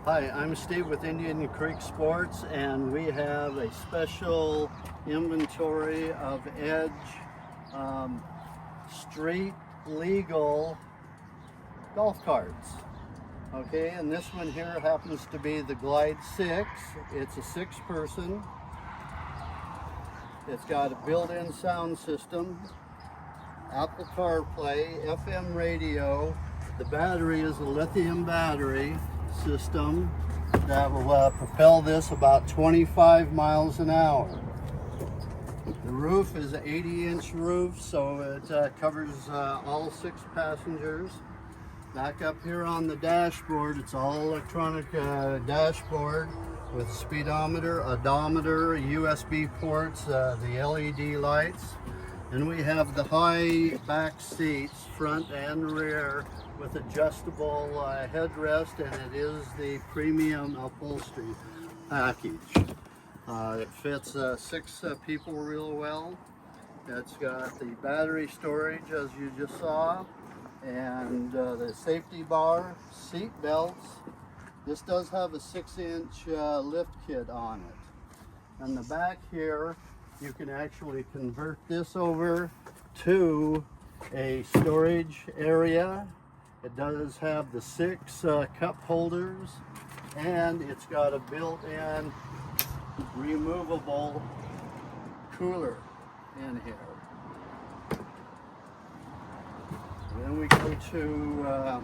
Hi, I'm Steve with Indian Creek Sports, and we have a special inventory of Edge street legal golf carts. Okay, and this one here happens to be the Glyde 6. It's a 6-person. It's got a built-in sound system, Apple CarPlay, FM radio. The battery is a lithium battery system that will propel this about 25 miles an hour. The roof is an 80-inch roof, so it covers all 6 passengers. Back up here on the dashboard, it's all electronic dashboard with speedometer, odometer, USB ports, the LED lights. And we have the high back seats, front and rear, with adjustable headrest, and it is the premium upholstery package. It fits 6 people real well. It's got the battery storage, as you just saw, and the safety bar, seat belts. This does have a 6-inch lift kit on it. And the back here, you can actually convert this over to a storage area. It does have the 6 cup holders, and it's got a built-in removable cooler in here. Then we go to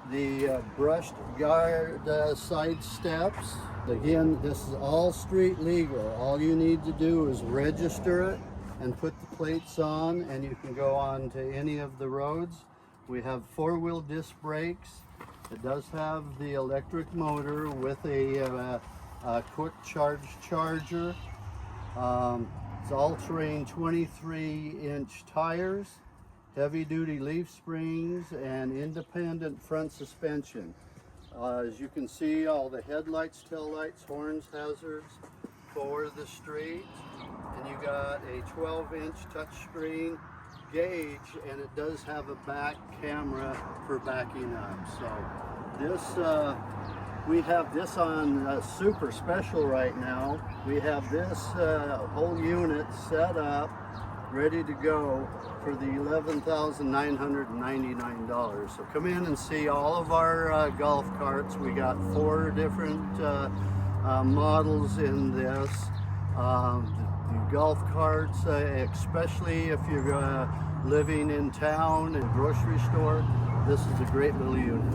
the brushed guard side steps. Again, this is all street legal. All you need to do is register it and put the plates on, and you can go on to any of the roads. We have 4-wheel disc brakes. It does have the electric motor with a quick charge charger. It's all-terrain 23-inch tires, heavy-duty leaf springs, and independent front suspension. As you can see, all the headlights, taillights, horns, hazards for the street. And you got a 12-inch touchscreen gauge, and it does have a back camera for backing up. So this, we have this on super special right now. We have this whole unit set up, ready to go for the $11,999. So come in and see all of our golf carts. We got 4 different models in this. The golf carts, especially if you're living in town and grocery store, this is a great little unit.